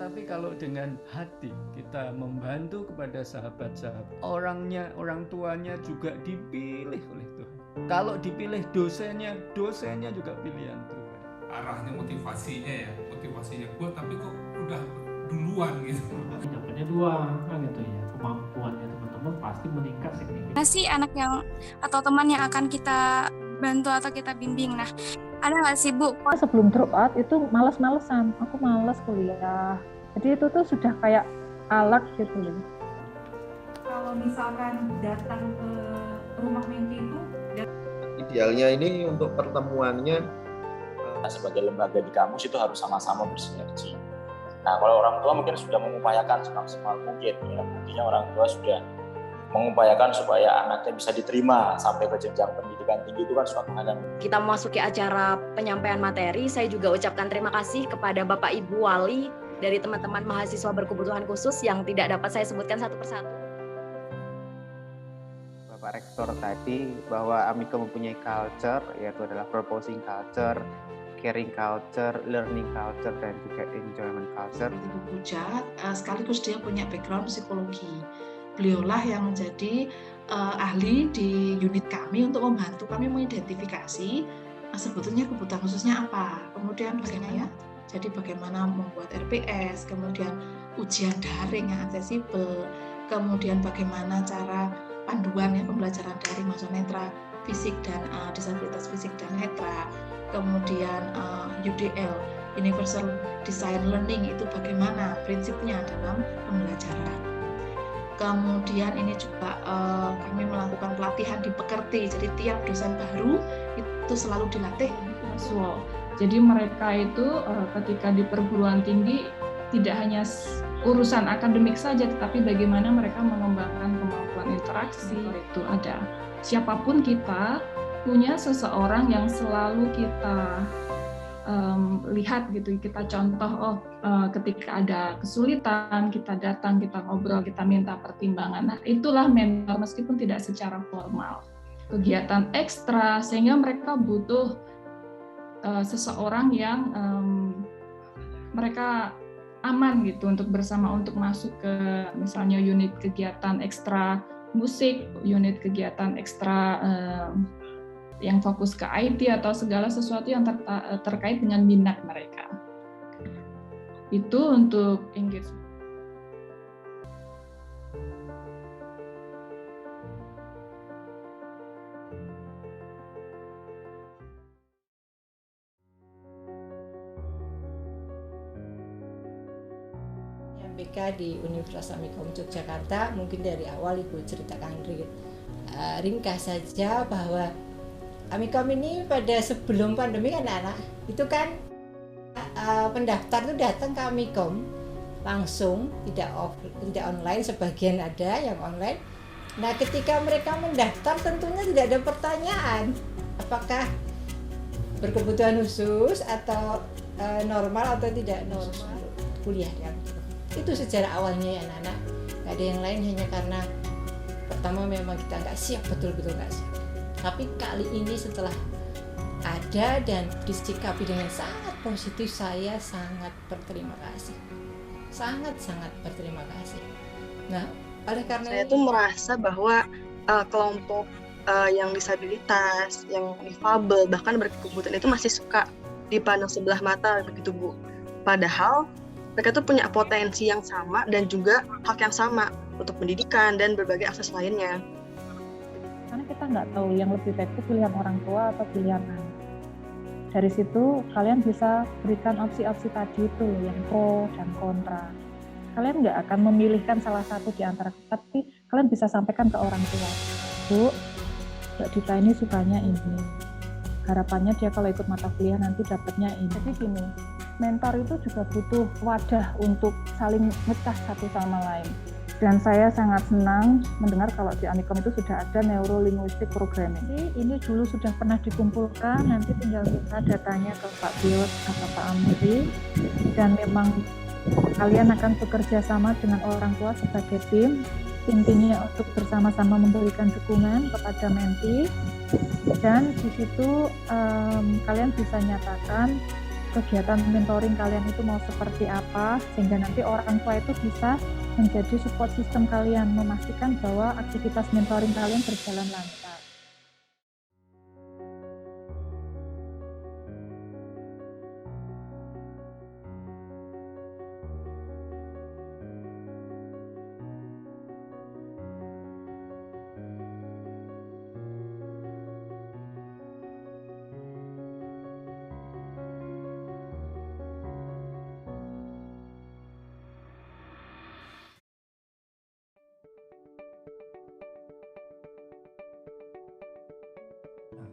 Tetapi kalau dengan hati kita membantu kepada sahabat-sahabat, orang tuanya juga dipilih oleh Tuhan. Kalau dipilih dosennya juga pilihan Tuhan. Arahnya motivasinya kuat, tapi kok udah duluan gitu. Dapatnya 2 kan gitu ya, kemampuannya teman-teman pasti meningkat signifikan. Mana sih anak yang atau teman yang akan kita bantu atau kita bimbing? Nah, ada nggak sih Bu? Sebelum drop out itu malas-malesan, aku malas kuliah. Jadi itu tuh sudah kayak alert gitu loh. Kalau misalkan datang ke rumah menti itu, idealnya ini untuk pertemuannya sebagai lembaga di kampus itu harus sama-sama bersinergi. Nah, kalau orang tua mungkin sudah mengupayakan semaksimal mungkin, ya, buktinya orang tua sudah mengupayakan supaya anaknya bisa diterima sampai ke jenjang pendidikan tinggi, itu kan suatu hal yang... Kita memasuki acara penyampaian materi, saya juga ucapkan terima kasih kepada Bapak Ibu Wali dari teman-teman mahasiswa berkebutuhan khusus yang tidak dapat saya sebutkan satu persatu. Bapak Rektor tadi bahwa Amika mempunyai culture, yaitu adalah proposing culture, caring culture, learning culture, dan juga enjoyment culture. Ibu Puja sekaligus dia punya background psikologi. Beliaulah yang menjadi ahli di unit kami untuk membantu kami mengidentifikasi sebetulnya kebutuhan khususnya apa. Kemudian bagaimana jadi bagaimana membuat RPS, kemudian ujian daring yang aksesibel, kemudian bagaimana cara panduan ya pembelajaran daring maksud netra fisik dan disabilitas fisik dan netra. Kemudian UDL, Universal Design Learning, itu bagaimana prinsipnya dalam pembelajaran. Kemudian ini juga kami melakukan pelatihan di Pekerti, jadi tiap dosen baru itu selalu dilatih. Jadi mereka itu ketika di perguruan tinggi tidak hanya urusan akademik saja, tetapi bagaimana mereka mengembangkan kemampuan interaksi. Itu ada siapapun kita punya seseorang yang selalu kita lihat gitu, kita contoh, ketika ada kesulitan, kita datang, kita ngobrol, kita minta pertimbangan. Nah, itulah mentor meskipun tidak secara formal. Kegiatan ekstra, sehingga mereka butuh seseorang yang mereka aman gitu untuk bersama, untuk masuk ke misalnya unit kegiatan ekstra musik, unit kegiatan ekstra yang fokus ke IT atau segala sesuatu yang terkait dengan minat mereka. Itu untuk engagement. MBK di Universitas Amikom Yogyakarta, mungkin dari awal Ibu ceritakan ringkas saja bahwa Amikom ini pada sebelum pandemi anak-anak itu kan pendaftar itu datang ke Amikom langsung, tidak online, sebagian ada yang online. Nah, ketika mereka mendaftar tentunya tidak ada pertanyaan apakah berkebutuhan khusus atau normal atau tidak normal kuliah ya. Itu sejarah awalnya ya anak-anak. Gak ada yang lain, hanya karena pertama memang kita nggak siap, betul-betul nggak siap. Tapi kali ini setelah ada dan disikapi dengan sangat positif, saya sangat berterima kasih. Sangat-sangat berterima kasih. Nah, oleh karena saya tuh merasa bahwa kelompok yang disabilitas, yang difabel, bahkan berkebutuhan itu masih suka dipandang sebelah mata begitu Bu. Padahal mereka tuh punya potensi yang sama dan juga hak yang sama untuk pendidikan dan berbagai akses lainnya. Karena kita nggak tahu yang lebih baik itu pilihan orang tua atau pilihan anak. Dari situ kalian bisa berikan opsi-opsi tadi itu yang pro dan kontra. Kalian nggak akan memilihkan salah satu di antara, tapi kalian bisa sampaikan ke orang tua. Bu, Mbak Dita ini sukanya ini. Harapannya dia kalau ikut mata kuliah nanti dapatnya ini. Jadi gini, mentor itu juga butuh wadah untuk saling ngecas satu sama lain. Dan saya sangat senang mendengar kalau di Amikom itu sudah ada Neuro-Linguistic Programming. Ini dulu sudah pernah dikumpulkan, nanti tinggal kita datanya ke Pak Biot atau Pak Amri. Dan memang kalian akan bekerja sama dengan orang tua sebagai tim. Intinya untuk bersama-sama memberikan dukungan kepada menti. Dan di situ kalian bisa nyatakan kegiatan mentoring kalian itu mau seperti apa, sehingga nanti orang tua itu bisa menjadi support system kalian, memastikan bahwa aktivitas mentoring kalian berjalan lancar.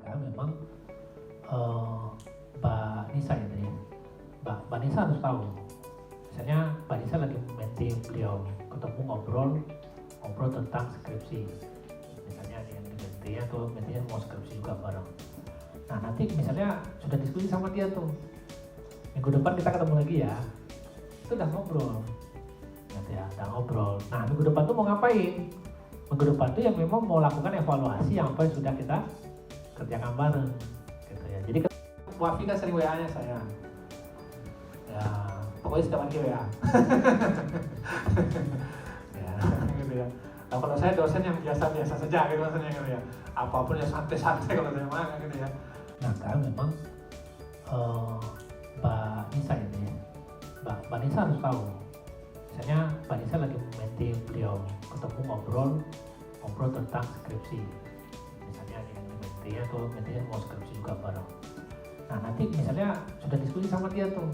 Karena memang Mbak Nisa itu ya, Mbak Nisa harus tahu. Misalnya Mbak Nisa lagi meeting beliau, ketemu ngobrol tentang skripsi. Misalnya ada yang di meeting atau meetingnya mau skripsi juga bareng. Nah nanti misalnya sudah diskusi sama dia tuh, minggu depan kita ketemu lagi ya, itu udah ngobrol, gitu ya, udah ngobrol. Nah minggu depan tuh mau ngapain? Minggu depan tuh yang memang mau lakukan evaluasi yang apa yang sudah kita kerjakan bareng, gitu ya. Jadi Bu Afi kan sering WA-nya saya, ya pokoknya setiap hari WA. Ya, gitu ya. Nah, kalau saya dosen yang biasa-biasa saja gitu maksudnya gitu ya. Apapun ya santai-santai kalau saya mah gitu ya. Nah, karena memang Mbak Nisa ini ya, Mbak Nisa harus tahu. Misalnya Mbak Nisa lagi meeting beliau, ketemu ngobrol tentang skripsi. Misalnya ada yang di meeting atau meetingnya mau skripsi juga bareng. Nah nanti misalnya sudah diskusi sama dia tuh,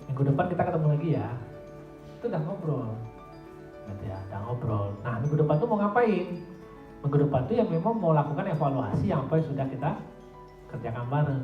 minggu depan kita ketemu lagi ya, itu udah ngobrol, gitu ya, udah ngobrol. Nah minggu depan tuh mau ngapain? Minggu depan tuh yang memang mau lakukan evaluasi yang apa yang sudah kita kerjakan bareng.